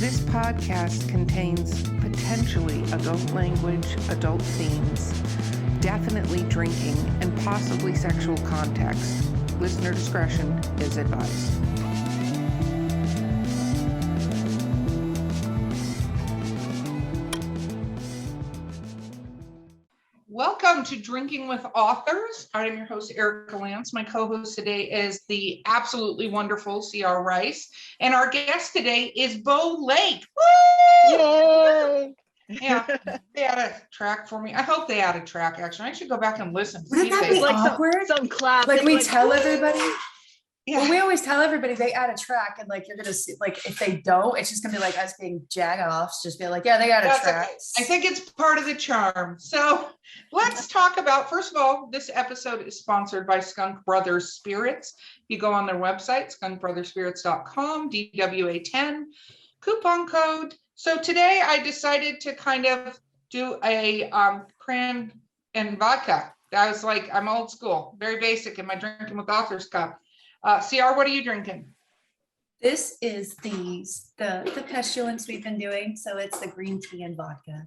This podcast contains potentially adult language, adult themes, definitely drinking, and possibly sexual context. Listener discretion is advised. Welcome to Drinking with Authors. I am your host, Erica Lance. My co-host today is the absolutely wonderful C.R. Rice. And our guest today is Beau Lake. Woo! Yay! Yeah, they had a track for me. I hope they had a track, actually. I should go back and listen. Wouldn't that be Like awkward? some classic. Like we tell everybody. Yeah. Well, we always tell everybody they add a track, and like you're gonna see, like if they don't, it's just gonna be like us being jag-offs, just be like, yeah, they got a track. Okay. I think it's part of the charm. So let's talk about, first of all, this episode is sponsored by Skunk Brothers Spirits. You go on their website, skunkbrotherspirits.com, DWA10, coupon code. So today I decided to kind of do a cran and vodka. I was like, I'm old school, very basic in my Drinking with Authors cup. CR, what are you drinking? This is the pestilence we've been doing, so it's the green tea and vodka.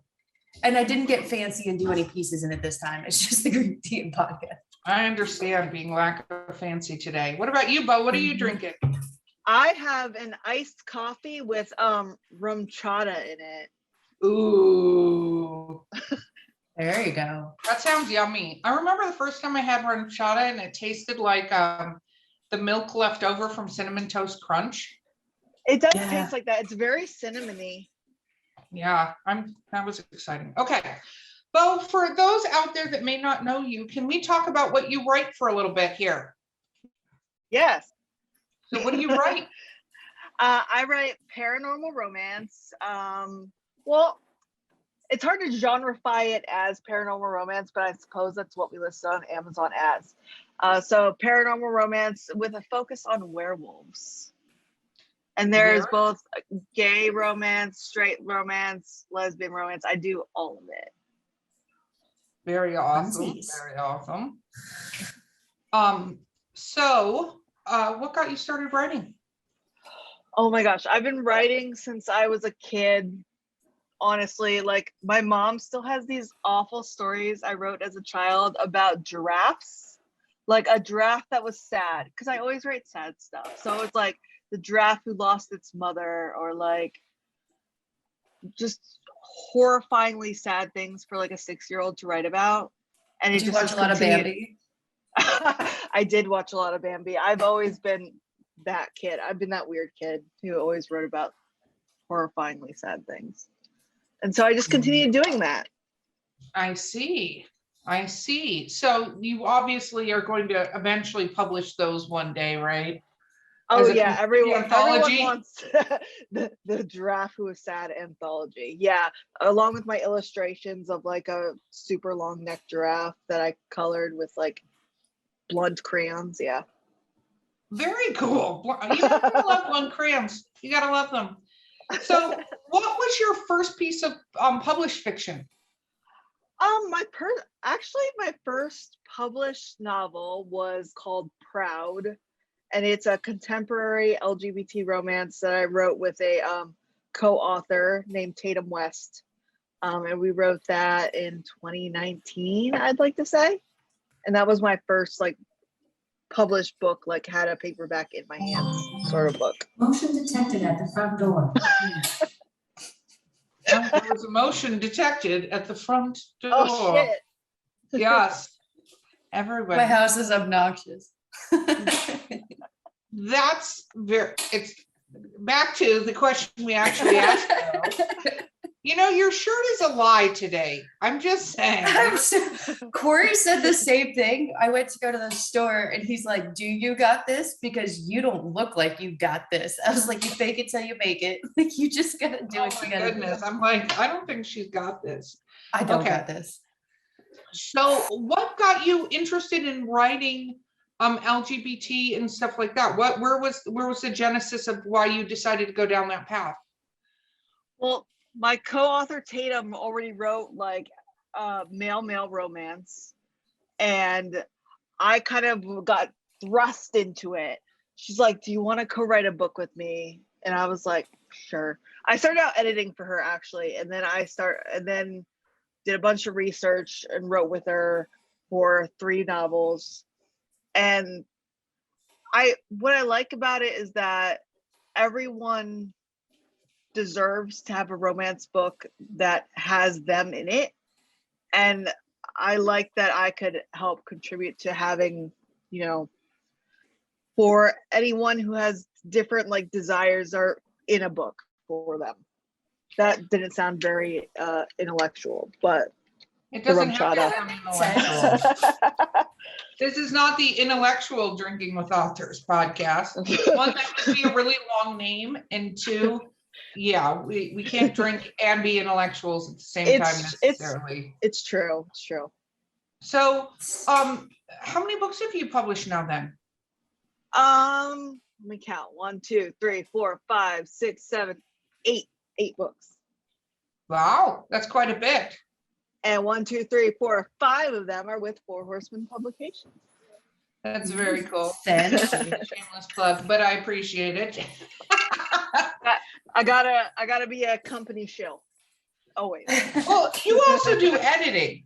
And I didn't get fancy and do any pieces in it this time. It's just the green tea and vodka. I understand being lack of fancy today. What about you, Beau? What are you drinking? I have an iced coffee with rum chata in it. Ooh. There you go. That sounds yummy. I remember the first time I had ranchada and it tasted like the milk left over from Cinnamon Toast Crunch. It does Yeah. taste like that. It's very cinnamony. Yeah, that was exciting. Okay. Beau, for those out there that may not know you, can we talk about what you write for a little bit here? Yes. So what do you write? I write paranormal romance. Well, it's hard to genreify it as paranormal romance, but I suppose that's what we list on Amazon as. So paranormal romance with a focus on werewolves. And there's both gay romance, straight romance, lesbian romance. I do all of it. Very awesome. Nice. Very awesome. So what got you started writing? Oh my gosh, I've been writing since I was a kid. Honestly, like my mom still has these awful stories I wrote as a child about giraffes, like a giraffe that was sad, because I always write sad stuff. So it's like the giraffe who lost its mother, or like just horrifyingly sad things for like a 6-year-old to write about. And Did you watch a lot of Bambi? I did watch a lot of Bambi. I've always been that kid. I've been that weird kid who always wrote about horrifyingly sad things. And so I just continued doing that. I see. So you obviously are going to eventually publish those one day, right? Oh As a yeah, everyone anthology? wants the giraffe who is sad anthology. Yeah, along with my illustrations of like a super long neck giraffe that I colored with like blunt crayons. Yeah. Very cool. You gotta love blunt crayons. You gotta love them. So what was your first piece of published fiction? My first published novel was called Proud, and it's a contemporary LGBT romance that I wrote with a co-author named Tatum West. And we wrote that in 2019, I'd like to say. And that was my first like published book, like had a paperback in my hands sort of book. Motion detected at the front door. There was a motion detected at the front door. Oh shit. Yes. Everywhere. My house is obnoxious. It's back to the question we actually asked. You know, your shirt is a lie today. I'm just saying. Corey said the same thing. I went to go to the store and he's like, do you got this? Because you don't look like you got this. I was like, you fake it till you make it. Like, you just gotta do what you gotta do. I'm like, I don't think she's got this. I don't Okay. got this. So what got you interested in writing LGBT and stuff like that? Where was the genesis of why you decided to go down that path? Well, my co-author Tatum already wrote like male romance, and I kind of got thrust into it. She's like, do you want to co-write a book with me? And I was like, sure. I started out editing for her actually, and then did a bunch of research and wrote with her for 3 novels. And what I like about it is that everyone deserves to have a romance book that has them in it. And I like that I could help contribute to having, you know, for anyone who has different like desires are in a book for them. That didn't sound very intellectual, but It doesn't have to Rum sound intellectual. This is not the intellectual Drinking with Authors podcast. One, that would be a really long name, and 2, yeah, we can't drink and be intellectuals at the same time necessarily. It's true. It's true. So, how many books have you published now then? Let me count. 1, 2, 3, 4, 5, 6, 7, 8. 8 books. Wow, that's quite a bit. And 1, 2, 3, 4, 5 of them are with Horsemen Publications. That's very cool. Fancy. Shameless plug, but I appreciate it. I gotta be a company shill. Always. Well, you also do editing.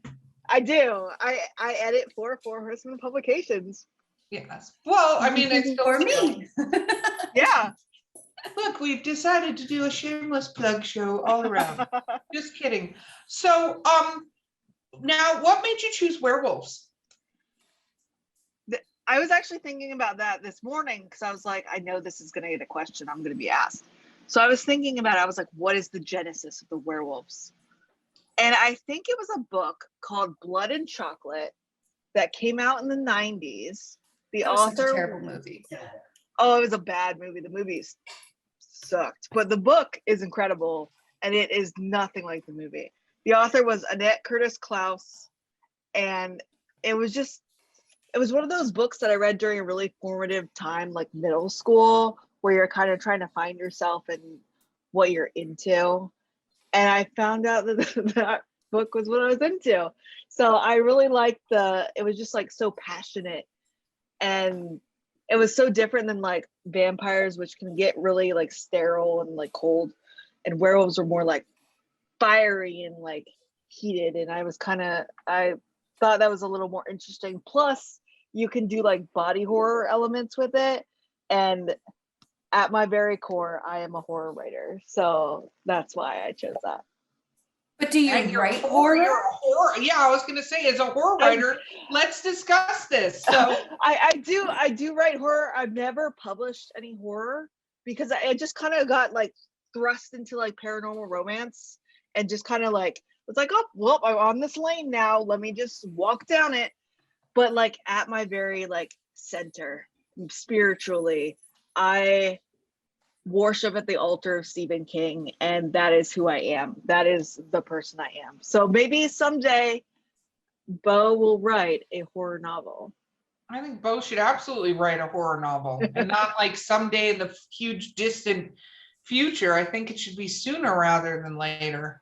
I do. I edit for Horsemen Publications. Yes. Well, I mean, it's For me. Yeah. Look, we've decided to do a shameless plug show all around. Just kidding. So, now what made you choose werewolves? I was actually thinking about that this morning because I was like, I know this is going to get a question I'm going to be asked. So I was thinking about it. I was like, what is the genesis of the werewolves? And I think it was a book called Blood and Chocolate that came out in the 90s. The That was author, such a terrible movie. oh, it was a bad movie. The movies sucked, but the book is incredible, and it is nothing like the movie. The author was Annette Curtis Klaus, and it was one of those books that I read during a really formative time, like middle school, where you're kind of trying to find yourself and what you're into. And I found out that that book was what I was into. So I really liked it was just like so passionate, and it was so different than like vampires, which can get really like sterile and like cold, and werewolves are more like fiery and like heated. And I thought that was a little more interesting. Plus you can do like body horror elements with it. And at my very core, I am a horror writer. So that's why I chose that. But do you And you're write horror? You're horror? a horror. Yeah, I was going to say, as a horror writer, let's discuss this. So I do write horror. I've never published any horror because I just kind of got like thrust into like paranormal romance and just kind of like was like, oh well, I'm on this lane now, let me just walk down it. But like at my very like center spiritually, I worship at the altar of Stephen King, and that is who I am. That is the person I am. So maybe someday Beau will write a horror novel. I think Beau should absolutely write a horror novel, and not like someday in the huge distant future. I think it should be sooner rather than later.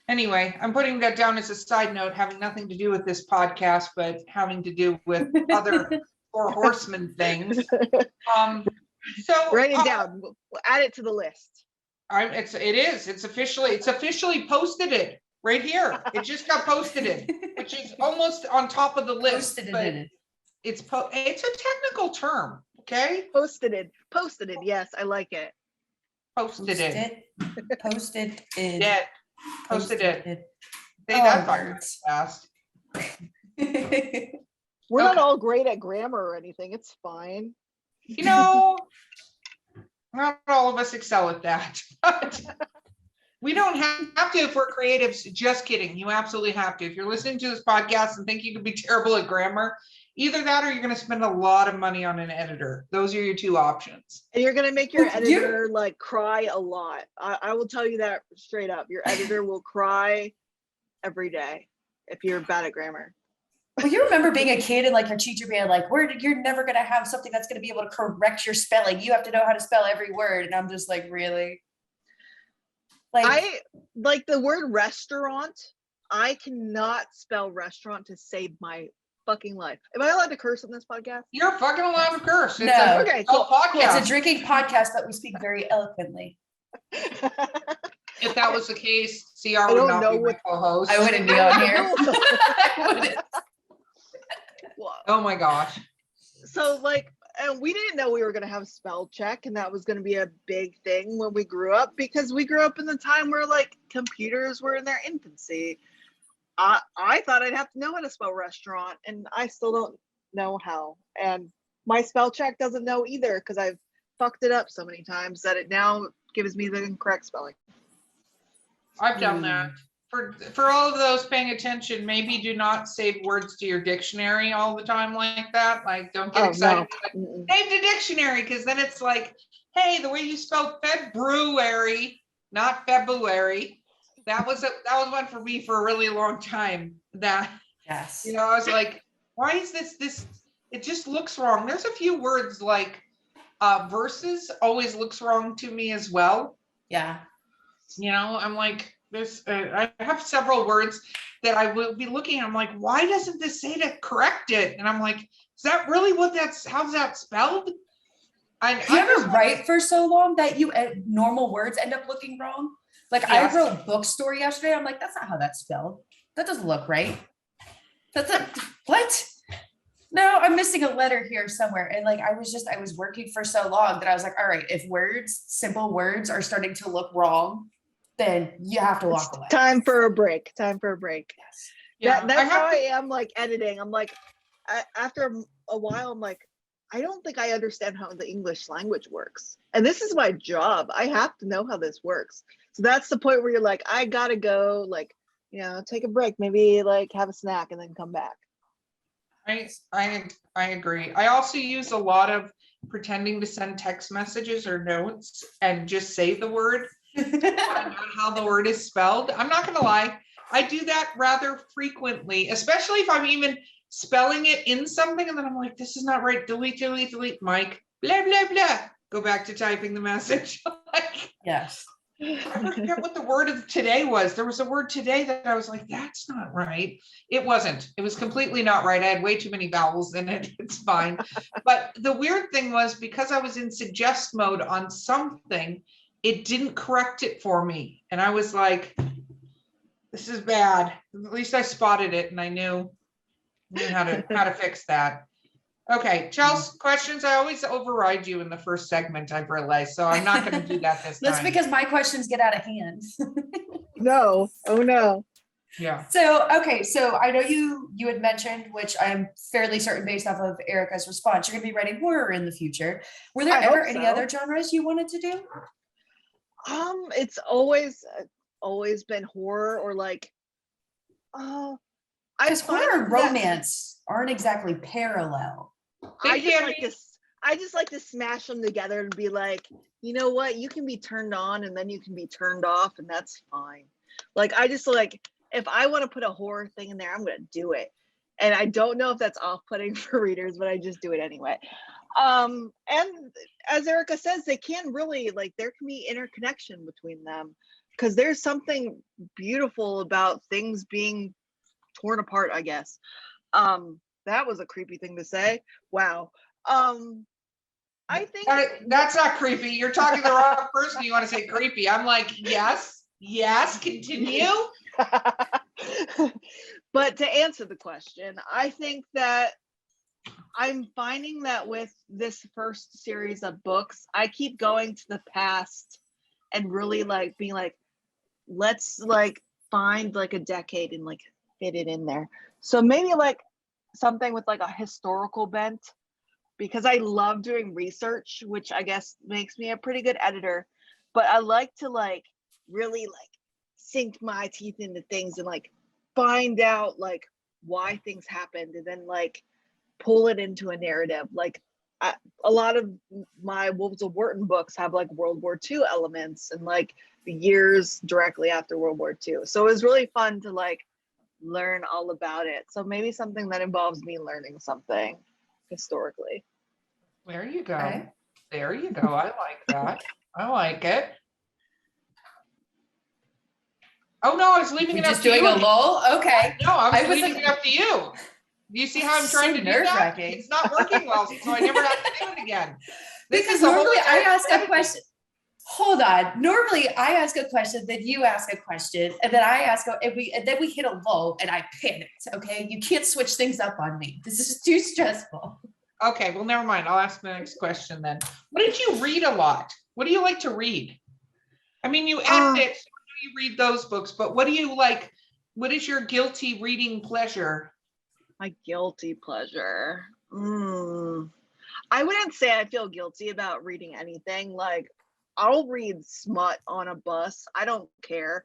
Anyway, I'm putting that down as a side note, having nothing to do with this podcast, but having to do with other Four Horsemen things. So Write it down. We'll add it to the list. It's officially posted it right here. It just got posted it, which is almost on top of the list. Posted but it. it's a technical term, okay? Posted it. Yes, I like it. Posted it. Posted it. Yeah. Posted it. Say Oh, that words. fast. We're not all great at grammar or anything. It's fine. You know, not all of us excel at that. But we don't have to if we're creatives. Just kidding. You absolutely have to. If you're listening to this podcast and think you could be terrible at grammar, either that or you're going to spend a lot of money on an editor. Those are your 2 options. And you're going to make your editor like cry a lot. I will tell you that straight up. Your editor will cry every day if you're bad at grammar. Well, you remember being a kid and like your teacher being like, you're never going to have something that's going to be able to correct your spelling. You have to know how to spell every word. And I'm just like, really? Like, I like the word restaurant. I cannot spell restaurant to save my fucking life. Am I allowed to curse on this podcast? You're fucking allowed to curse. It's No. Okay, a cool. podcast. It's a drinking podcast, but we speak very eloquently. If that was the case, CR I would don't not know be my what- co-host. I wouldn't be on here. I wouldn't. Oh my gosh. So like, and we didn't know we were going to have spell check, and that was going to be a big thing when we grew up, because we grew up in the time where like computers were in their infancy. I thought I'd have to know how to spell restaurant, and I still don't know how. And my spell check doesn't know either, because I've fucked it up so many times that it now gives me the incorrect spelling. I've done that. For all of those paying attention, maybe do not save words to your dictionary all the time like that. Like, don't get excited. No. Save the dictionary, because then it's like, hey, the way you spelled February, not February. That was one for me for a really long time. That, Yes. you know, I was like, why is this? It just looks wrong. There's a few words like versus always looks wrong to me as well. Yeah. You know, I'm like, I have several words that I will be looking at. I'm like, why doesn't this say to correct it? And I'm like, is that really how's that spelled? You ever write for so long that you normal words end up looking wrong? Like Yes. I wrote bookstore yesterday. I'm like, that's not how that's spelled. That doesn't look right. What? No, I'm missing a letter here somewhere. And like, I was working for so long that I was like, all right, if simple words are starting to look wrong, then you have to walk away. Time for a break. Yes. Yeah, That's how I am like editing. I'm like, after a while, I'm like, I don't think I understand how the English language works. And this is my job. I have to know how this works. So that's the point where you're like, I gotta go, like, you know, take a break, maybe like have a snack and then come back. I agree. I also use a lot of pretending to send text messages or notes and just say the word. Find out how the word is spelled. I'm not gonna lie, I do that rather frequently, especially if I'm even spelling it in something and then I'm like, this is not right. Delete, Mike, blah, blah, blah. Go back to typing the message. Like, Yes. I forget what the word of today was. There was a word today that I was like, that's not right. It wasn't. It was completely not right. I had way too many vowels in it. It's fine. But the weird thing was, because I was in suggest mode on something, it didn't correct it for me. And I was like, this is bad. At least I spotted it and I knew how to fix that. Okay, Chelsea, questions. I always override you in the first segment, I've realized, so I'm not going to do that this time. That's because my questions get out of hand. No. Oh no. Yeah. So, okay. So I know you had mentioned, which I'm fairly certain based off of Erica's response, you're going to be writing horror in the future. Were there I ever hope any so. other genres you wanted to do? It's always been horror or like, Because horror and that- romance aren't exactly parallel. I They just can like be. this. I just like to smash them together and be like, you know what? You can be turned on and then you can be turned off, and that's fine. Like, I just like, if I want to put a horror thing in there, I'm gonna do it. And I don't know if that's off-putting for readers, but I just do it anyway. And as Erica says, they can really, like, there can be interconnection between them, because there's something beautiful about things being torn apart, I guess. That was a creepy thing to say. Wow. I think That's not creepy. You're talking to the wrong person. You want to say creepy. I'm like, yes, continue. But to answer the question, I think that I'm finding that with this first series of books, I keep going to the past and really like being like, let's like find like a decade and like fit it in there. So maybe like something with like a historical bent, because I love doing research, which I guess makes me a pretty good editor. But I like to like really like sink my teeth into things and like find out like why things happened, and then like pull it into a narrative. Like a lot of my Wolves of Wharton books have like World War II elements and like the years directly after World War II. So it was really fun to like learn all about it. So maybe something that involves me learning something historically. There you go. Okay. There you go. I like that. I like it. Oh no, I was leaving We're it up just to doing you. a lull? Okay. No, I was I was leaving like- it up to you. Do you see how I'm So trying to do that? nerve-wracking. It's not working well, so I never have to do it again. This Because is a whole normally I entire ask a strategy. question. Hold on. Normally I ask a question, then you ask a question, and then I ask, and then we hit a lull, and I panicked. Okay, you can't switch things up on me. This is too stressful. Okay, well, never mind. I'll ask the next question then. What did you read a lot? What do you like to read? I mean, you edit, so you read those books, but what do you like? What is your guilty reading pleasure? My guilty pleasure. I wouldn't say I feel guilty about reading anything. Like, I'll read smut on a bus. I don't care.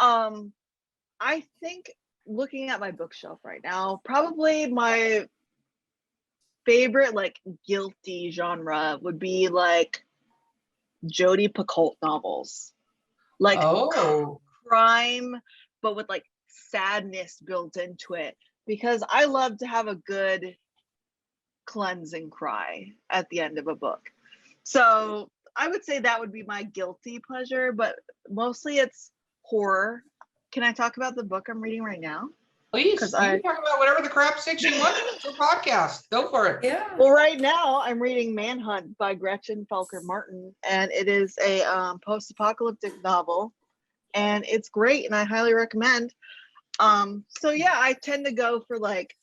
I think looking at my bookshelf right now, probably my favorite like guilty genre would be like Jodi Picoult novels. Like crime, but with like sadness built into it. Because I love to have a good cleansing cry at the end of a book. So I would say that would be my guilty pleasure, but mostly it's horror. Can I talk about the book I'm reading right now? Please, you can talk about whatever the crap sticks you want. It's your podcast. Go for it. Yeah. Well, right now I'm reading Manhunt by Gretchen Felker Martin, and it is a post-apocalyptic novel, and it's great, and I highly recommend. So yeah, I tend to go for like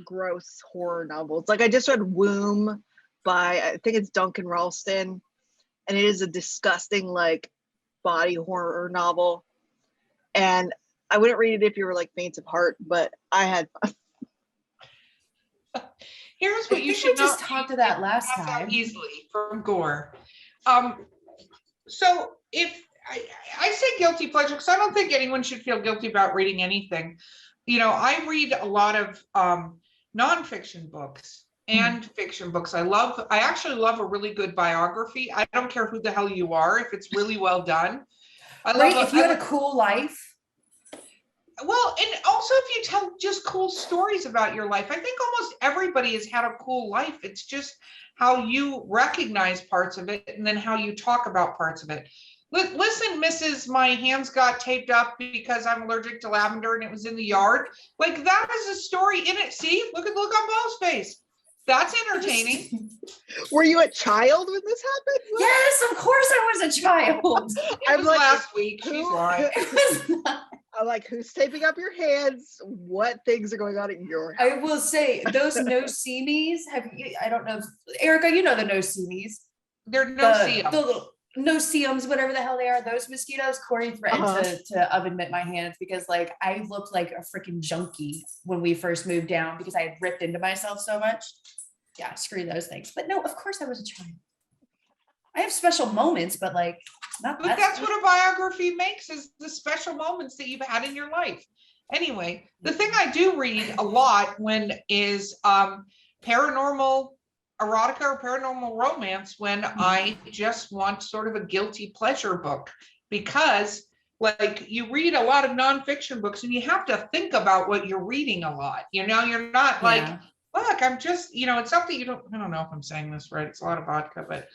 gross horror novels. Like I just read Womb by, I think it's Duncan Ralston, and it is a disgusting like body horror novel. And I wouldn't read it if you were like faint of heart, but I had fun. Here's what you should just talked to that last pass out time. easily from gore. So if I say guilty pleasure because I don't think anyone should feel guilty about reading anything. You know, I read a lot of nonfiction books and fiction books. I actually love a really good biography. I don't care who the hell you are if it's really well done. If you had a cool life. Well, and also if you tell just cool stories about your life, I think almost everybody has had a cool life. It's just how you recognize parts of it and then how you talk about parts of it. Listen, Mrs. My hands got taped up because I'm allergic to lavender and it was in the yard. Like that is a story in it. See, look on Beau's face. That's entertaining. Were you a child when this happened? Yes, of course I was a child. It was like, last week. She's lying. I'm like, who's taping up your hands? What things are going on in your house? I will say those no-see-me's, I don't know, Erica, you know the no-see-me's. They're no-see-ums. The little no-see-ums, whatever the hell they are, those mosquitoes. Corey threatened to oven mitt my hands because like I looked like a freaking junkie when we first moved down because I had ripped into myself so much. Yeah, screw those things. But no, of course I was a child. I have special moments, but like not but that's what a biography makes, is the special moments that you've had in your life. Anyway, the thing I do read a lot is paranormal erotica or paranormal romance when I just want sort of a guilty pleasure book, because like you read a lot of nonfiction books and you have to think about what you're reading a lot. You know, you're not like, look, I'm just, you know, it's something you don't, I don't know if I'm saying this right. It's a lot of vodka, but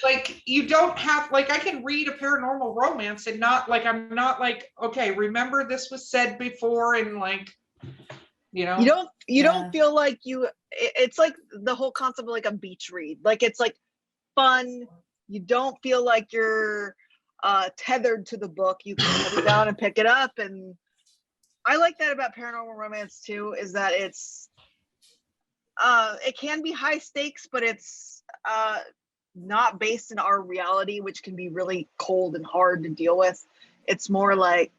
like you don't have, like I can read a paranormal romance and not like, I'm not like, okay, remember this was said before, and like, you know, you don't feel like it's like the whole concept of like a beach read. Like it's like fun. You don't feel like you're tethered to the book. You can put it down and pick it up. And I like that about paranormal romance too, is that it's it can be high stakes, but it's not based in our reality, which can be really cold and hard to deal with. It's more like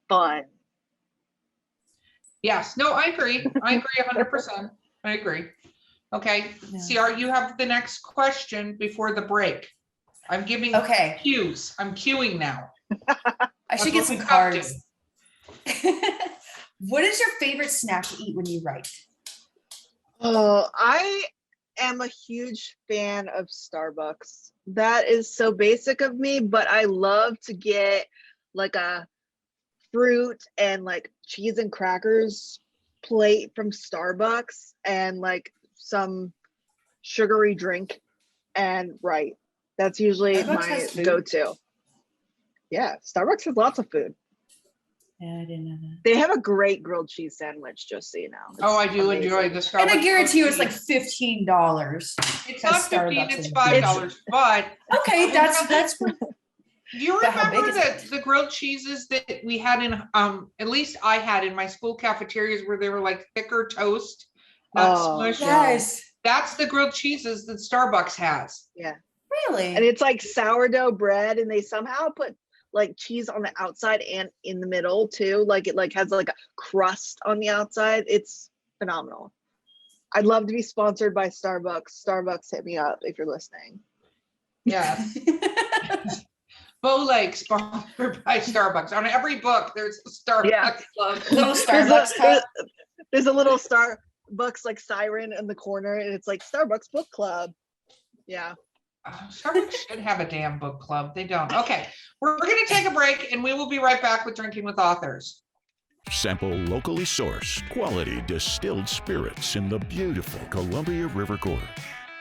fun. Yes, no, I agree 100%. I agree. Okay, CR, you have the next question before the break. I'm giving cues. I'm cueing now. I should get some cards. What is your favorite snack to eat when you write? Oh, I am a huge fan of Starbucks. That is so basic of me, but I love to get like a fruit and like cheese and crackers plate from Starbucks and like some sugary drink and write. That's usually my go-to. Yeah, Starbucks has lots of food. Yeah, I didn't know that. They have a great grilled cheese sandwich, just so you know. It's Oh, I do amazing. enjoy the Starbucks. And I guarantee you grilled it's cheese. like $15. It's not 15, Starbucks it's in $5, but Okay, that's do you But how big remember is the grilled cheeses that we had in, at least I had in my school cafeterias where they were like thicker toast, not Oh, smushed? yeah. yes. That's the grilled cheeses that Starbucks has. Yeah. Really? And it's like sourdough bread, and they somehow put like cheese on the outside and in the middle too. Like it like has like a crust on the outside. It's phenomenal. I'd love to be sponsored by Starbucks. Starbucks, hit me up if you're listening. Yes. Beau Lake sponsored by Starbucks. On every book, there's a Starbucks Yeah. logo. Little There's Starbucks a, cup. there's a little Starbucks like siren in the corner, and it's like Starbucks book club. Yeah. Starbucks should have a damn book club. They don't. Okay, we're going to take a break and we will be right back with Drinking with Authors. Sample locally sourced, quality distilled spirits in the beautiful Columbia River Gorge.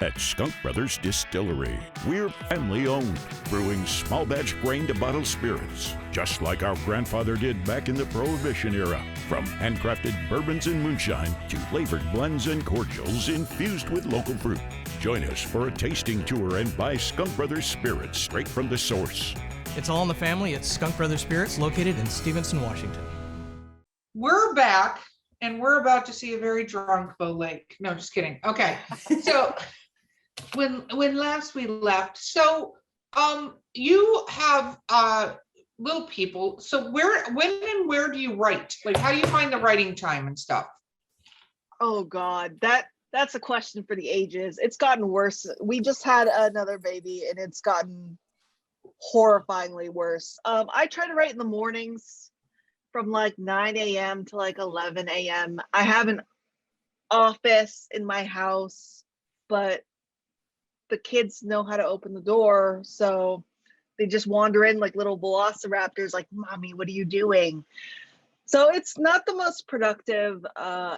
At Skunk Brothers Distillery, we're family owned, brewing small batch grain to bottle spirits, just like our grandfather did back in the Prohibition era. From handcrafted bourbons and moonshine to flavored blends and cordials infused with local fruit. Join us for a tasting tour and buy Skunk Brothers spirits straight from the source. It's all in the family at Skunk Brothers Spirits, located in Stevenson, Washington. We're back and we're about to see a very drunk Beau Lake. No, just kidding. Okay, so when last we left, so you have little people. So when and where do you write? Like, how do you find the writing time and stuff? Oh God, that's a question for the ages. It's gotten worse. We just had another baby, and it's gotten horrifyingly worse. I try to write in the mornings from like 9 a.m. to like 11 a.m. I have an office in my house, but the kids know how to open the door, so they just wander in like little velociraptors, like, "Mommy, what are you doing?" So it's not the most productive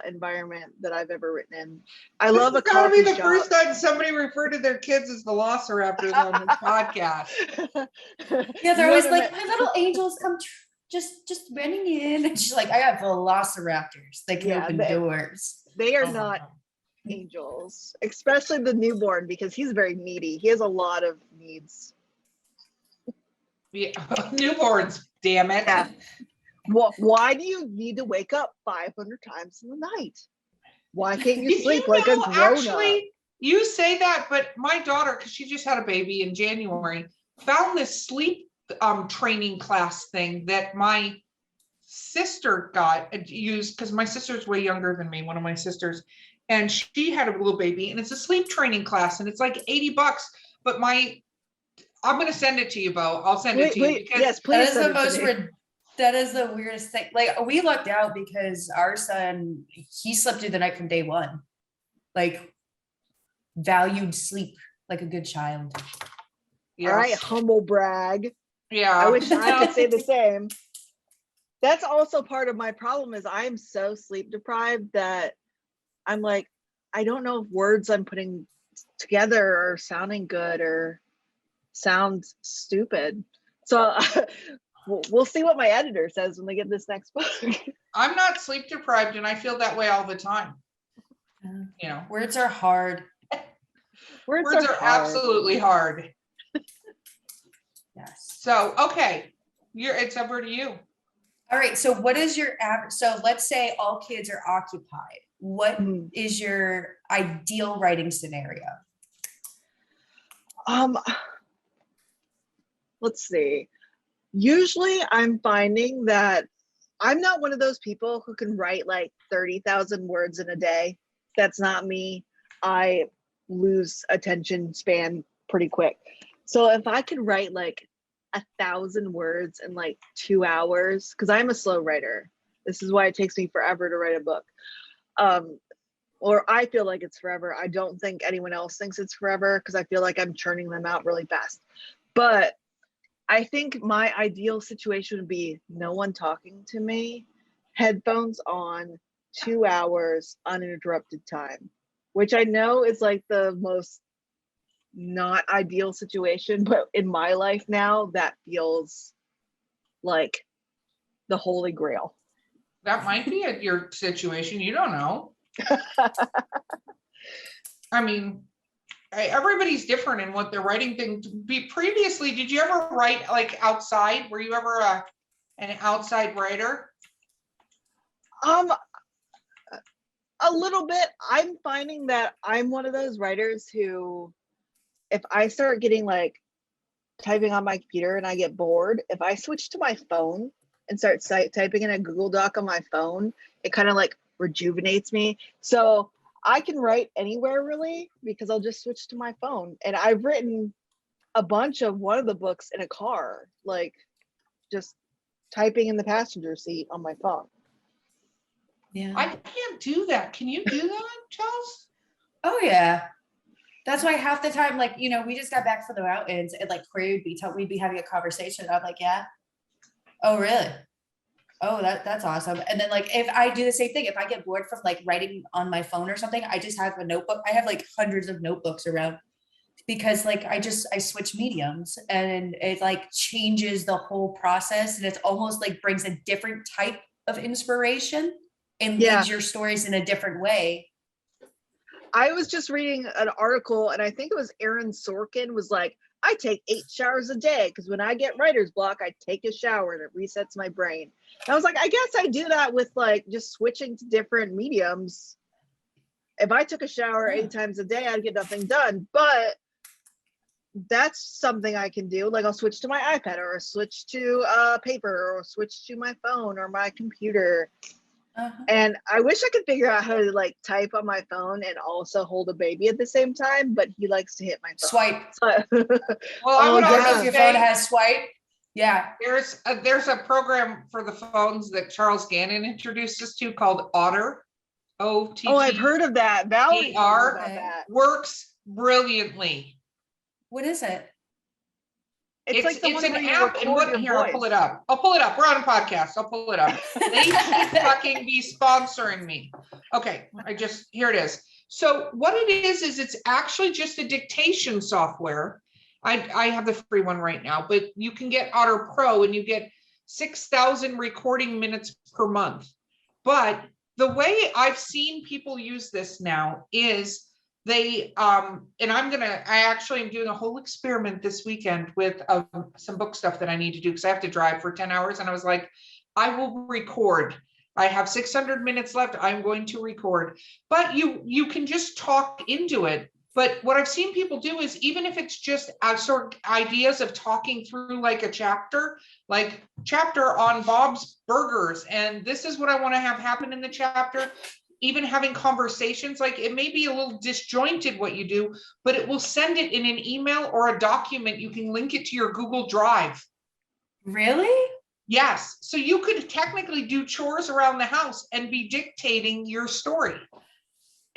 environment that I've ever written in. I love a This has gotta coffee be the shop. first time somebody referred to their kids as velociraptors on this podcast. Yeah, they're You always haven't like, met- my little angels come just running in. And she's like, I got velociraptors. They can Yeah, open doors. They are Oh my not God. angels, especially the newborn, because he's very needy. He has a lot of needs. Yeah. Newborns, damn it. Yeah. Why do you need to wake up 500 times in the night? Why can't you sleep like a grown-up? Actually, you say that, but my daughter, because she just had a baby in January, found this sleep training class thing that my sister used, because my sister's way younger than me, one of my sisters, and she had a little baby, and it's a sleep training class, and it's like $80. But I'm going to send it to you, Beau. I'll send it to you. Because Yes, That please. is the send it to most me. that is the weirdest thing. Like, we lucked out because our son, he slept through the night from day one. Like, valued sleep like a good child. yes. All right, humble brag. Yeah. I wish I could say the same. That's also part of my problem is I'm so sleep deprived that I'm like, I don't know if words I'm putting together are sounding good or sound stupid. So we'll see what my editor says when they get this next book. I'm not sleep deprived, and I feel that way all the time. You know, Words are hard. Words words are hard. absolutely hard. Yes. So, okay, it's over to you. All right. So what is your average? So let's say all kids are occupied. What Mhm. is your ideal writing scenario? Let's see. Usually I'm finding that I'm not one of those people who can write like 30,000 words in a day. That's not me. I lose attention span pretty quick. So if I could write like 1,000 words in like 2 hours, because I'm a slow writer. This is why it takes me forever to write a book. Or I feel like it's forever. I don't think anyone else thinks it's forever because I feel like I'm churning them out really fast. But I think my ideal situation would be no one talking to me, headphones on, 2 hours, uninterrupted time, which I know is like the most not ideal situation, but in my life now, that feels like the holy grail. That might be your situation. You don't know. I mean, everybody's different in what they're writing. Previously, did you ever write like outside? Were you ever an outside writer? A little bit. I'm finding that I'm one of those writers who, if I start getting like typing on my computer and I get bored, if I switch to my phone and start typing in a Google Doc on my phone, it kind of like rejuvenates me. So I can write anywhere really, because I'll just switch to my phone. And I've written a bunch of one of the books in a car, like just typing in the passenger seat on my phone. Yeah. I can't do that. Can you do that, Chels? Oh yeah. That's why half the time, like, you know, we just got back from the mountains and like Corey we'd be having a conversation. I'm like, yeah. Oh, really? Oh, that's awesome. And then like, if I do the same thing, if I get bored from like writing on my phone or something, I just have a notebook. I have like hundreds of notebooks around because like, I switch mediums and it like changes the whole process. And it's almost like brings a different type of inspiration and leads your stories in a different way. I was just reading an article and I think it was Aaron Sorkin was like, I take 8 showers a day because when I get writer's block, I take a shower and it resets my brain. And I was like, I guess I do that with like just switching to different mediums. If I took a shower 8 times a day, I'd get nothing done. But that's something I can do. Like I'll switch to my iPad or switch to paper or switch to my phone or my computer. And I wish I could figure out how to like type on my phone and also hold a baby at the same time, but he likes to hit my phone. Swipe. Well, I would If also your say phone has swipe. Yeah. there's a program for the phones that Charles Gannon introduced us to called Otter. OTT. Oh, I've heard of that. Valerie AR about that. works brilliantly. What is it? It's like the one an where you app, and record your here, I'll pull voice. it up. We're on a podcast. I'll pull it up. They should fucking be sponsoring me. Okay, here it is. So what it is it's actually just a dictation software. I have the free one right now, but you can get Otter Pro and you get 6,000 recording minutes per month. But the way I've seen people use this now is they and I actually am doing a whole experiment this weekend with some book stuff that I need to do because I have to drive for 10 hours. And I was like, I will record. I have 600 minutes left. I'm going to record. But you can just talk into it. But what I've seen people do is even if it's just sort of ideas of talking through like a chapter on Bob's Burgers. And this is what I want to have happen in the chapter. Even having conversations, like it may be a little disjointed what you do, but it will send it in an email or a document. You can link it to your Google Drive. Really? Yes. So you could technically do chores around the house and be dictating your story.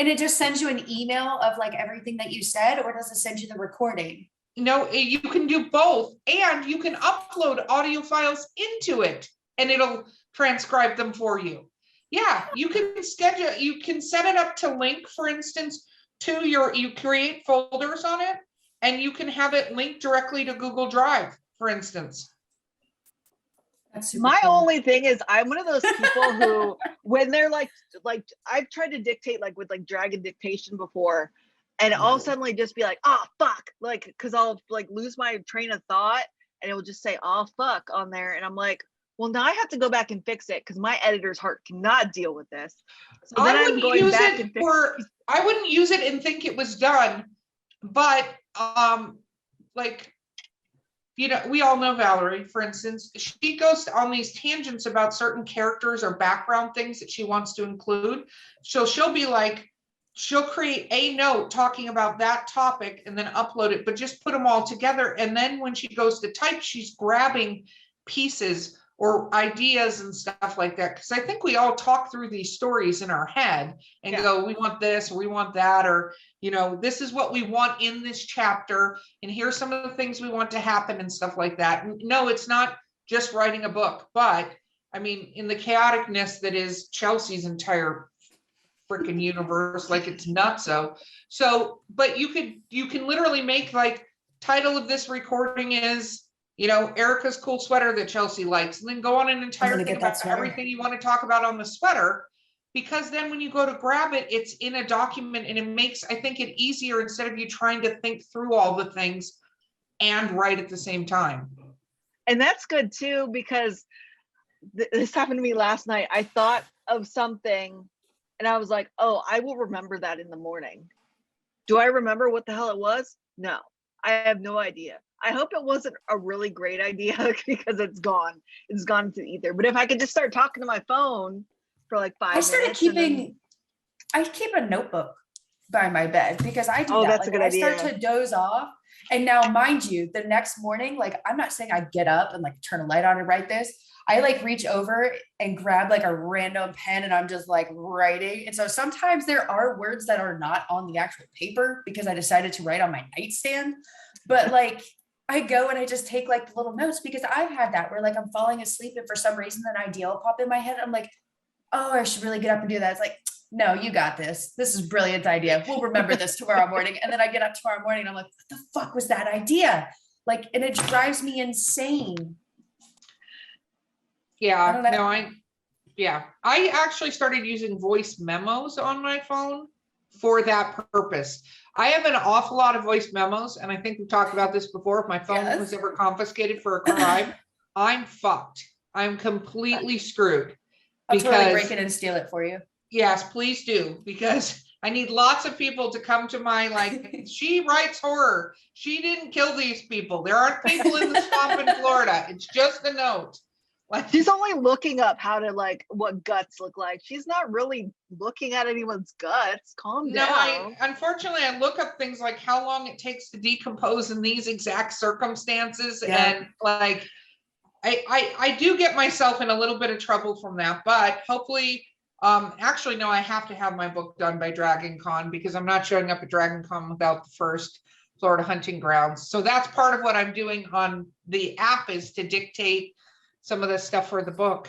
And it just sends you an email of like everything that you said, or does it send you the recording? No, you can do both, and you can upload audio files into it and it'll transcribe them for you. Yeah, you can set it up to link, for instance, to you create folders on it and you can have it linked directly to Google Drive, for instance. That's super My cool. only thing is I'm one of those people who, when they're like I've tried to dictate like with like Dragon Dictation before, and I'll suddenly just be like, oh fuck, like because I'll like lose my train of thought and it will just say oh fuck on there, and I'm like, well, now I have to go back and fix it because my editor's heart cannot deal with this. So then I I'm going back and I wouldn't use it and think it was done, but like, you know, we all know Valerie, for instance, she goes on these tangents about certain characters or background things that she wants to include. So she'll be like, she'll create a note talking about that topic and then upload it, but just put them all together. And then when she goes to type, she's grabbing pieces or ideas and stuff like that. Because I think we all talk through these stories in our head and go, we want this, or we want that, or, you know, this is what we want in this chapter. And here's some of the things we want to happen and stuff like that. No, it's not just writing a book, but I mean, in the chaoticness that is Chelsea's entire freaking universe, like it's nutso. So, but you can literally make like title of this recording is, Erica's cool sweater that Chelsea likes, and then go on an entire gonna thing get that about sweater. everything you want to talk about on the sweater. Because then when you go to grab it, it's in a document, and it makes, I think, it easier instead of you trying to think through all the things and write at the same time. And that's good too, because this happened to me last night. I thought of something and I was like, oh, I will remember that in the morning. Do I remember what the hell it was? No, I have no idea. I hope it wasn't a really great idea because it's gone. It's gone into ether. But if I could just start talking to my phone for like 5 minutes. I keep a notebook by my bed because I do Oh, that. that's a good idea. I start to doze off. And now, mind you, the next morning, like, I'm not saying I get up and like turn a light on and write this. I like reach over and grab like a random pen and I'm just like writing. And so sometimes there are words that are not on the actual paper because I decided to write on my nightstand. But like, I go and I just take like the little notes because I've had that where like I'm falling asleep and for some reason an idea will pop in my head. I'm like, oh, I should really get up and do that. It's like, no, you got this. This is a brilliant idea. We'll remember this tomorrow morning. And then I get up tomorrow morning and I'm like, what the fuck was that idea? Like, and it drives me insane. Yeah, I actually started using voice memos on my phone for that purpose. I have an awful lot of voice memos, and I think we've talked about this before. If my phone was ever confiscated for a crime, I'm fucked. I'm completely screwed. I'll totally break it and steal it for you. Yes, please do, because I need lots of people to come to my, like, she writes horror. She didn't kill these people. There aren't people in the swamp in Florida. It's just a note. Like, she's only looking up how to, like, what guts look like. She's not really looking at anyone's guts. Calm down. Unfortunately, I look up things like how long it takes to decompose in these exact circumstances. Yeah. And like, I do get myself in a little bit of trouble from that, but hopefully, actually, no, I have to have my book done by Dragon Con because I'm not showing up at Dragon Con without the first Florida hunting grounds. So that's part of what I'm doing on the app, is to dictate some of the stuff for the book.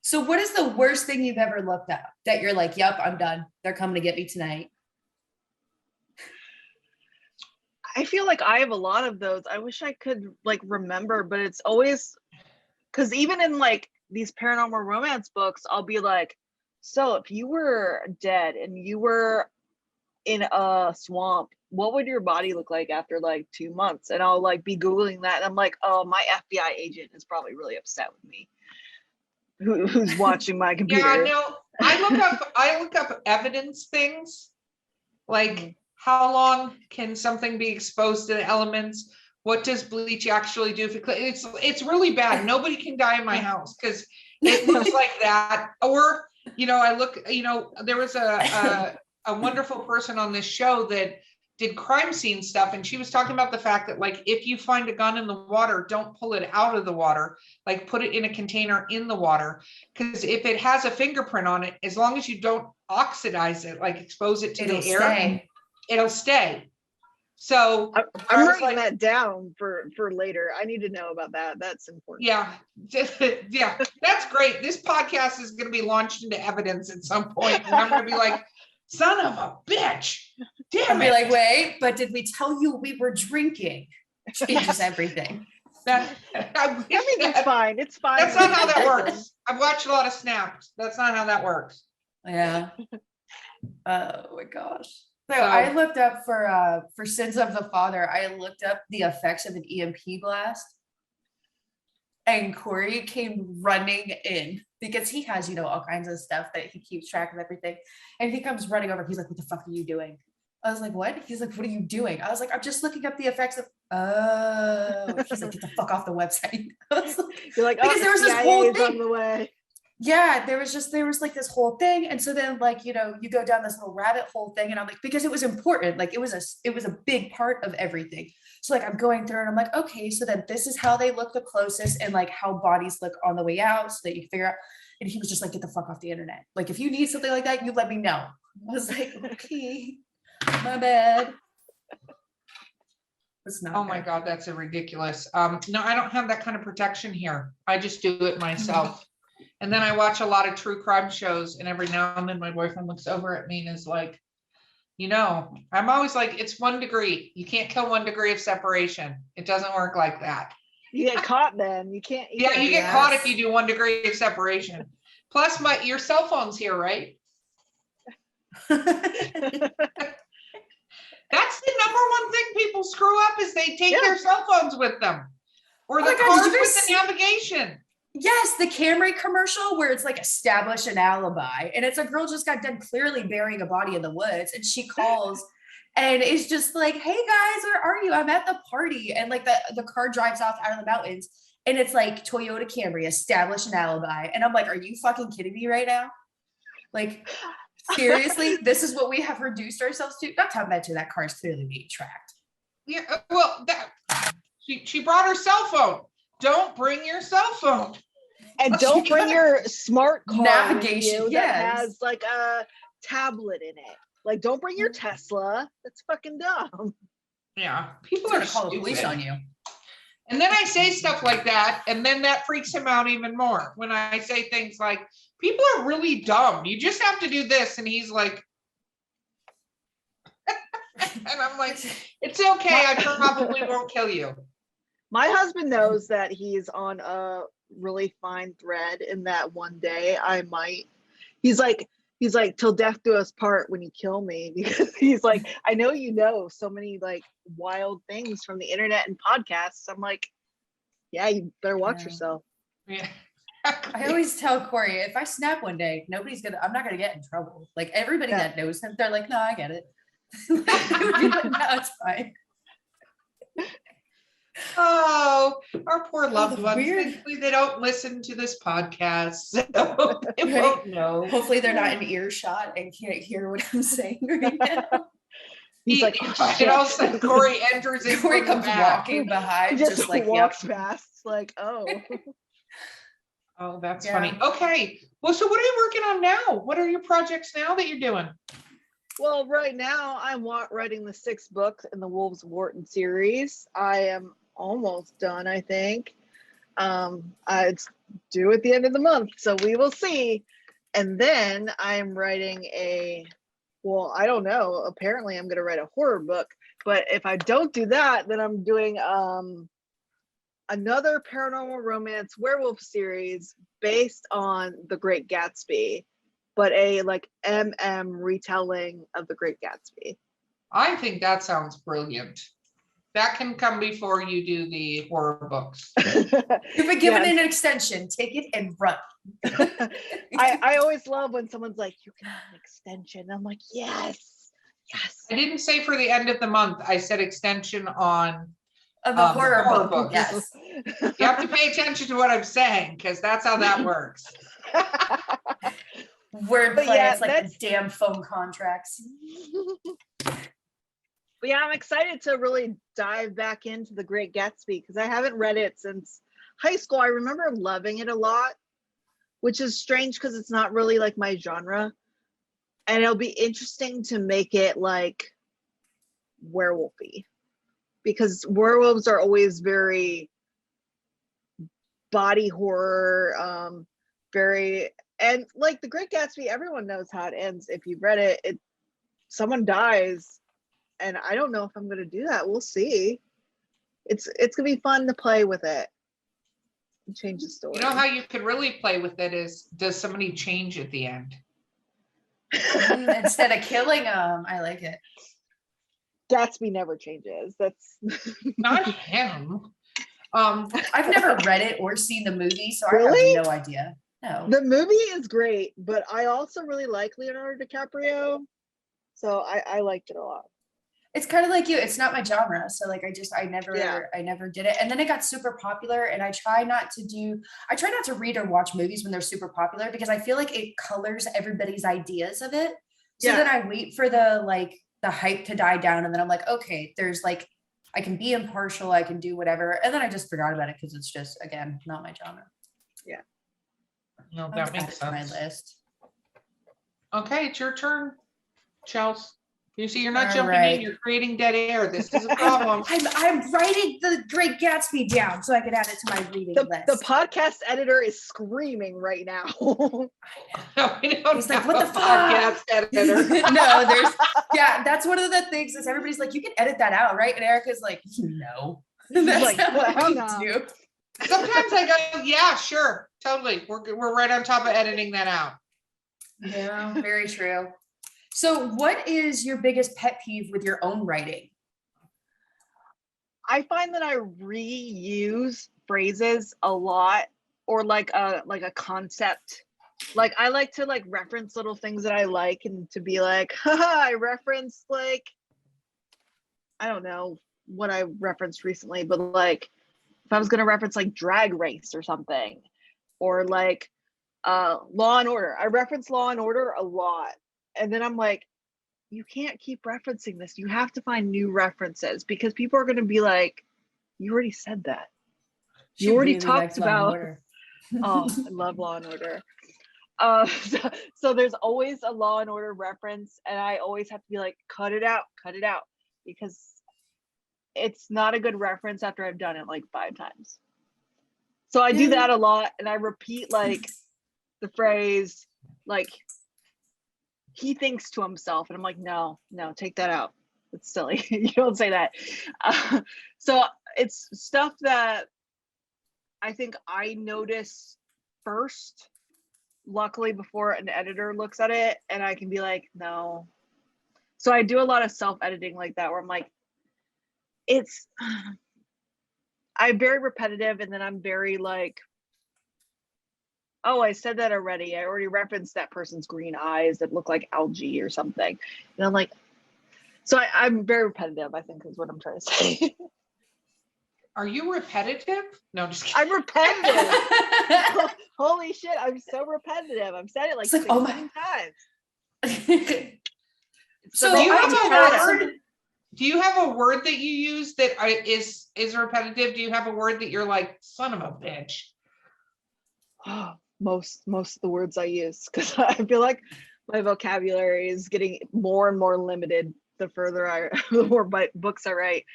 So what is the worst thing you've ever looked up that you're like, yep, I'm done. They're coming to get me tonight? I feel like I have a lot of those. I wish I could like remember, but it's always, because even in like these paranormal romance books, I'll be like, so if you were dead and you were in a swamp, what would your body look like after like 2 months? And I'll like be Googling that. And I'm like, oh, my FBI agent is probably really upset with me. Who's watching my computer. Yeah, no, I look up evidence things. Like, how long can something be exposed to the elements? What does bleach actually do? It's really bad. Nobody can die in my house because it looks like that. Or, I look, there was a wonderful person on this show that did crime scene stuff, and she was talking about the fact that, like, if you find a gun in the water, don't pull it out of the water, like put it in a container in the water, because if it has a fingerprint on it, as long as you don't oxidize it, like expose it to the air, it'll stay. So I'm writing that down for later. I need to know about that. That's important. Yeah. Yeah, that's great. This podcast is going to be launched into evidence at some point, and I'm going to be like, son of a bitch. Damn it. I'll be like, wait, but did we tell you we were drinking? Changes everything. I mean, it's fine. It's fine. That's not how that works. I've watched a lot of Snaps. That's not how that works. Yeah. Oh my gosh. So I looked up for Sins of the Father, I looked up the effects of an EMP blast. And Corey came running in because he has, all kinds of stuff that he keeps track of everything. And he comes running over. He's like, what the fuck are you doing? I was like, what? He's like, what are you doing? I was like, I'm just looking up the effects of, he's like, get the fuck off the website. I was like, you're like, oh, because there was this whole thing on the way. Yeah, there was like this whole thing. And so then like, you go down this little rabbit hole thing, and I'm like, because it was important, like it was a big part of everything. So like I'm going through and I'm like, okay, so then this is how they look the closest, and like how bodies look on the way out, so that you figure out. And he was just like, get the fuck off the internet. Like, if you need something like that, you let me know. I was like, okay, my bad. It's not. Oh my God, that's a ridiculous. No, I don't have that kind of protection here. I just do it myself. And then I watch a lot of true crime shows, and every now and then my boyfriend looks over at me and is like, I'm always like, it's 1 degree. You can't kill 1 degree of separation. It doesn't work like that. You get caught then. You can't. Yeah, can't you do get that. caught if you do 1 degree of separation. Plus, your cell phone's here, right? That's the number one thing people screw up is they take their cell phones with them, or Oh the my God, cars did you with guys the navigation. Yes, the Camry commercial where it's like establish an alibi, and it's a girl just got done clearly burying a body in the woods, and she calls and is just like, "Hey guys, where are you? I'm at the party," and like the car drives off out of the mountains, and it's like Toyota Camry, establish an alibi, and I'm like, "Are you fucking kidding me right now? Like, seriously, this is what we have reduced ourselves to?" Not to mention that car is clearly being tracked. Yeah, well, she brought her cell phone. Don't bring your cell phone. And don't bring your smart car Navigation, with you yes. that has like a tablet in it. Like, don't bring your Tesla. That's fucking dumb. Yeah, people I'm are gonna call the police stupid. on you. And then I say stuff like that, and then that freaks him out even more when I say things like, people are really dumb. You just have to do this. And he's like, and I'm like, it's okay. I probably won't kill you. My husband knows that he's on a really fine thread in that one day I might. He's like, till death do us part when you kill me, because he's like, I know you know so many like wild things from the internet and podcasts. I'm like, yeah, you better watch yourself. Yeah. I always tell Corey, if I snap one day, I'm not gonna get in trouble. Like everybody that knows him, they're like, no, I get it. Like, no, it's fine. Oh, our poor loved that's ones. weird. Thankfully, they don't listen to this podcast, so they won't know. Hopefully they're not in earshot and can't hear what I'm saying right now. He's like, oh, and all of a sudden Corey enters in. Corey from the comes back. walking he behind, just like, walks yep. past, like, oh. Oh, that's Yeah. funny. Okay. Well, so what are you working on now? What are your projects now that you're doing? Well, right now I'm writing the 6th book in the Wolves of Wharton series. I am almost done, I think. It's due at the end of the month, so we will see. And then I'm writing I don't know. Apparently I'm going to write a horror book, but if I don't do that, then I'm doing another paranormal romance werewolf series based on The Great Gatsby, but a like retelling of The Great Gatsby. I think that sounds brilliant. That can come before you do the horror books. You've been given Yes. an extension, take it and run. I always love when someone's like, you can have an extension. I'm like, yes. I didn't say for the end of the month. I said extension on. Of the horror horror book, books. yes. You have to pay attention to what I'm saying, because that's how that works. Wordplay, But yeah, it's like the damn phone contracts. But yeah, I'm excited to really dive back into The Great Gatsby because I haven't read it since high school. I remember loving it a lot, which is strange because it's not really like my genre. And it'll be interesting to make it like werewolfy, because werewolves are always very body horror, and like The Great Gatsby, everyone knows how it ends. If you've read it, someone dies. And I don't know if I'm going to do that. We'll see. It's going to be fun to play with it and change the story. You know how you could really play with it is, does somebody change at the end? Instead of killing them, I like it. Gatsby never changes. That's Not him. I've never read it or seen the movie, so Really? I have no idea. No. the movie is great, but I also really like Leonardo DiCaprio. So I liked it a lot. It's kind of like you. It's not my genre, so like I never did it. And then it got super popular, and I try not to read or watch movies when they're super popular because I feel like it colors everybody's ideas of it. So then I wait for the hype to die down, and then I'm like, okay, there's like I can be impartial, I can do whatever, and then I just forgot about it because it's just again not my genre. Yeah. No, I'll that just add makes it to my sense. list. Okay, it's your turn, Chels. You see, you're not All jumping right. in, you're creating dead air. This is a problem. I'm writing The Great Gatsby down so I can add it to my reading list. The podcast editor is screaming right now. We don't He's like, have what a the fuck? podcast editor. No, that's one of the things is everybody's like, you can edit that out, right? And Erica's like, no. That's Like, not what we no. do. Sometimes I go, yeah, sure, totally. We're right on top of editing that out. Yeah, very true. So what is your biggest pet peeve with your own writing? I find that I reuse phrases a lot, or like a concept. Like I like to like reference little things that I like, and to be like, haha, I referenced like, I don't know what I referenced recently, but like if I was gonna reference like Drag Race or something, or like Law and Order. I reference Law and Order a lot. And then I'm like, you can't keep referencing this. You have to find new references, because people are going to be like, you already said that. You already talked about. Oh, I love Law and Order. So there's always a Law and Order reference, and I always have to be like, cut it out, because it's not a good reference after I've done it like 5 times. So I do that a lot, and I repeat like the phrase, like, he thinks to himself, and I'm like, no, take that out. It's silly. You don't say that. So it's stuff that I think I notice first, luckily, before an editor looks at it, and I can be like, no. So I do a lot of self-editing like that, where I'm like, I'm very repetitive, and then I'm very like, oh, I said that already. I already referenced that person's green eyes that look like algae or something. And I'm like, so I'm very repetitive, I think is what I'm trying to say. Are you repetitive? No, just kidding. I'm repetitive. Holy shit, I'm so repetitive. I've said it like 16 times. So do you have a word that you use that is repetitive? Do you have a word that you're like, son of a bitch? Most of the words I use, because I feel like my vocabulary is getting more and more limited the more books I write.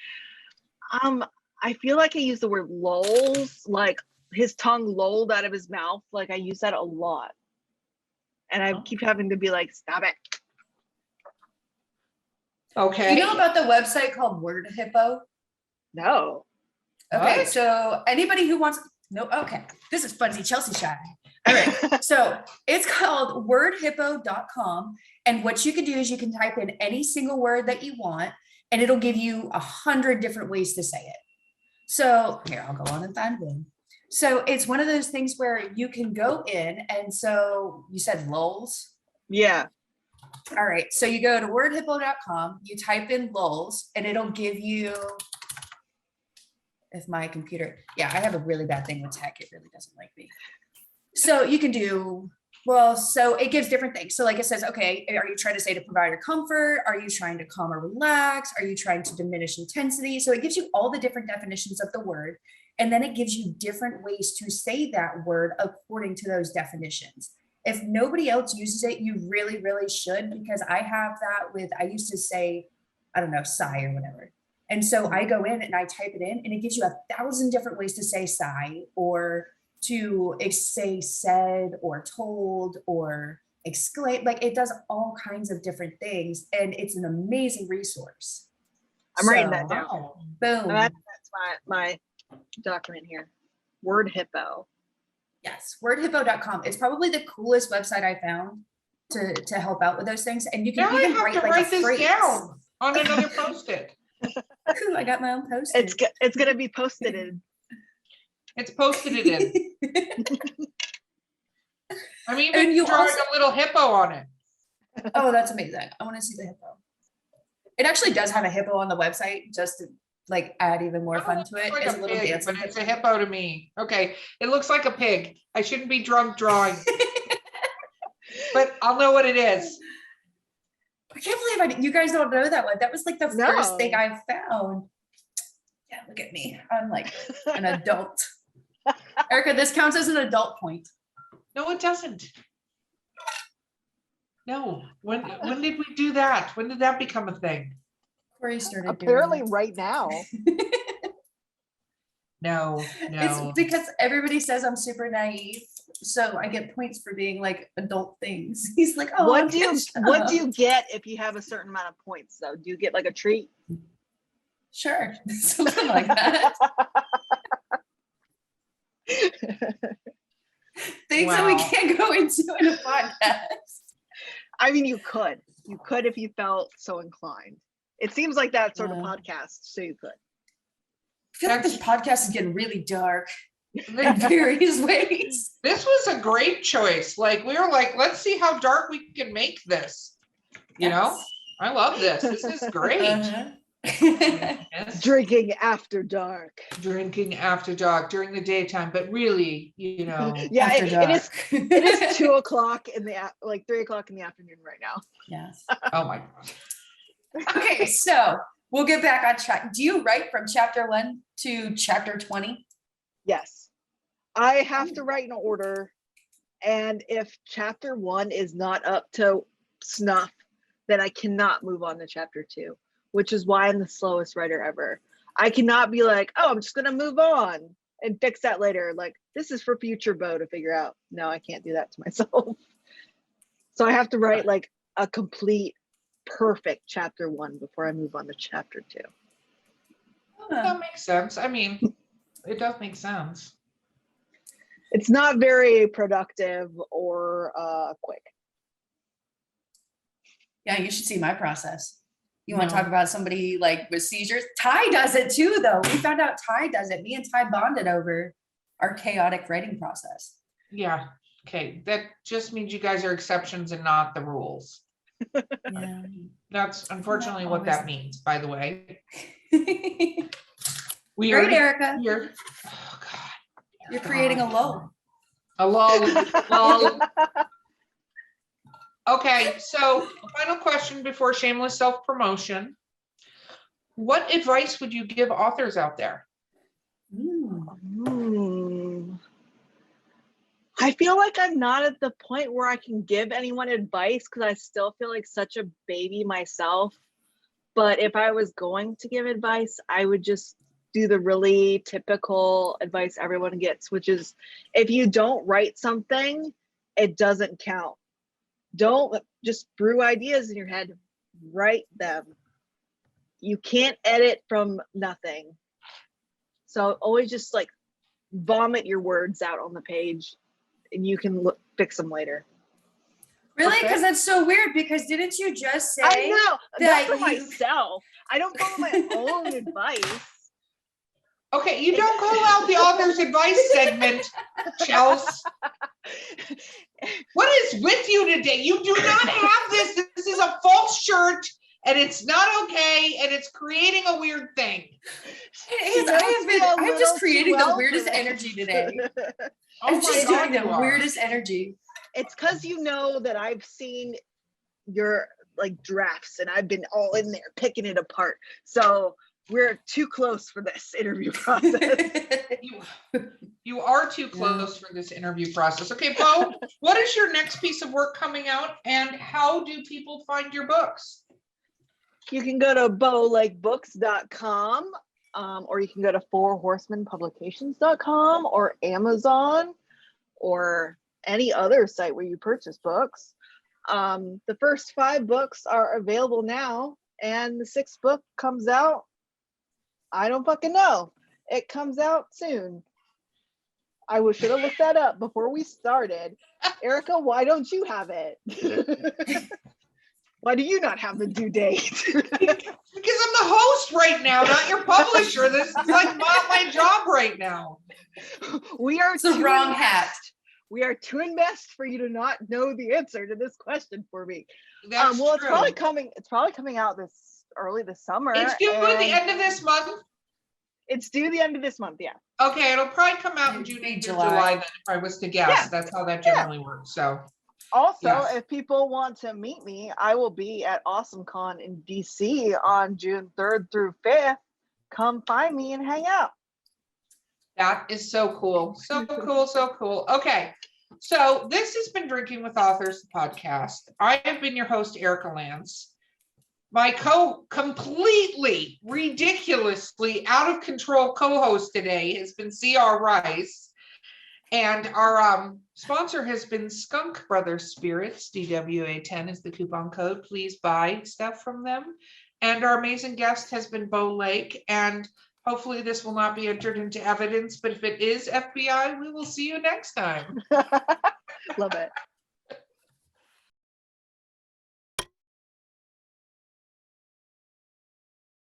I feel like I use the word lolls, like his tongue lolled out of his mouth. Like I use that a lot, and I keep having to be like, stop it. Okay. You know about the website called Word Hippo? No. Okay, What? so anybody who wants, no, okay, this is Funsy Chelsea shy. All right, so it's called wordhippo.com, and what you can do is you can type in any single word that you want, and it'll give you 100 different ways to say it. So here, I'll go on and find one. So it's one of those things where you can go in, and so you said lulls? Yeah. All right, so you go to wordhippo.com, you type in lulls, and it'll give you, if my computer, yeah, I have a really bad thing with tech. It really doesn't like me. So you can do, well, so it gives different things. So like it says, okay, are you trying to say to provide or comfort? Are you trying to calm or relax? Are you trying to diminish intensity? So it gives you all the different definitions of the word. And then it gives you different ways to say that word according to those definitions. If nobody else uses it, you really, really should, because I have that with, I used to say, I don't know, sigh or whatever. And so I go in and I type it in, and it gives you 1,000 different ways to say sigh, or to say said, or told, or exclaim. Like it does all kinds of different things, and it's an amazing resource. I'm writing that down. Boom. That's my document here. Word Hippo. Yes, wordhippo.com. It's probably the coolest website I found to help out with those things. And you can Now I even have to write write this phrase down on another Post-it. Ooh, I got my own post-it. It's gonna be posted in. It's posted it in. I'm even And you drawing also- a little hippo on it. Oh, that's amazing. I want to see the hippo. It actually does have a hippo on the website, just to like add even more fun to it. It's like It's a a little pig, dancing but it's a hippo to me. Okay, it looks like a pig. I shouldn't be drunk drawing, but I'll know what it is. I can't believe you guys don't know that one. That was like the first thing I found. Yeah, look at me. I'm like an adult. Erica, this counts as an adult point. No, it doesn't. No. When did we do that? When did that become a thing? Corey started Apparently doing right now. No. It's because everybody says I'm super naive, so I get points for being like adult things. He's like, oh, What do you get if you have a certain amount of points though? Do you get like a treat? Sure. Something like that. Things that we Wow. can't go into in a podcast. I mean, you could if you felt so inclined. It seems like that sort of podcast, so you could. I feel like this podcast is getting really dark in various ways. This was a great choice. Like, we were like, let's see how dark we can make this. You know, I love this. This is great. Uh-huh. Yes. Drinking after dark. Drinking after dark during the daytime, but really, you know. Yeah, After dark. it is 2 o'clock in the like 3 o'clock in the afternoon right now. Yes. Oh my God. Okay, so we'll get back on track. Do you write from chapter 1 to chapter 20? Yes, I have to write in order, and if chapter 1 is not up to snuff, then I cannot move on to chapter 2, which is why I'm the slowest writer ever. I cannot be like, oh, I'm just gonna move on and fix that later. Like, this is for future Beau to figure out. No, I can't do that to myself. So I have to write like a complete, perfect chapter 1 before I move on to chapter 2. That makes sense. I mean, it does make sense. It's not very productive or quick. Yeah, you should see my process. You want to No. talk about somebody like with seizures? Ty does it too, though. We found out Ty does it. Me and Ty bonded over our chaotic writing process. Yeah. Okay. That just means you guys are exceptions and not the rules. Yeah. That's unfortunately what that means, by the way. We Great, are Erica. here. Oh God. You're creating a lull. A lull. Okay, so final question before shameless self-promotion. What advice would you give authors out there? I feel like I'm not at the point where I can give anyone advice because I still feel like such a baby myself. But if I was going to give advice, I would just do the really typical advice everyone gets, which is if you don't write something, it doesn't count. Don't just brew ideas in your head, write them. You can't edit from nothing. So always just like vomit your words out on the page and you can fix them later. Really? Okay. Because that's so weird. Because didn't you just say I know, that that's for you- myself. I don't follow my own advice. Okay, you don't call out the author's advice segment, Chels. What is with you today? You do not have this. This is a false shirt and it's not okay and it's creating a weird thing. It is. I'm just creating the weirdest energy today. Oh I'm my just God, doing the you are. weirdest energy. It's because you know that I've seen your like drafts and I've been all in there picking it apart. So we're too close for this interview process. You are too close for this interview process. Okay, Beau, what is your next piece of work coming out and how do people find your books? You can go to beaulakebooks.com or you can go to horsemenpublications.com or Amazon or any other site where you purchase books. The first 5 books are available now and the 6th book comes out. I don't fucking know. It comes out soon. I should have looked that up before we started. Erica, why don't you have it? Why do you not have the due date? Because I'm the host right now, not your publisher. This is like not my job right now. We are It's the wrong hat. We are too invested for you to not know the answer to this question for me. That's Well, true. it's probably coming out early this summer. It's due at the and end of this month. It's due the end of this month, yeah. Okay, it'll probably come out in It'd June, be July. July. Then, if I was to guess. Yeah. That's how that generally works. So, Also, Yes. if people want to meet me, I will be at AwesomeCon in DC on June 3rd through 5th. Come find me and hang out. that is so cool. So cool. So cool. Okay. So, this has been Drinking with Authors, the podcast. I have been your host, Erica Lance. My completely, ridiculously out of control co-host today has been C.R. Rice. And our sponsor has been Skunk Brothers Spirits. DWA10 is the coupon code. Please buy stuff from them. And our amazing guest has been Beau Lake. And hopefully this will not be entered into evidence, but if it is FBI, we will see you next time. Love it.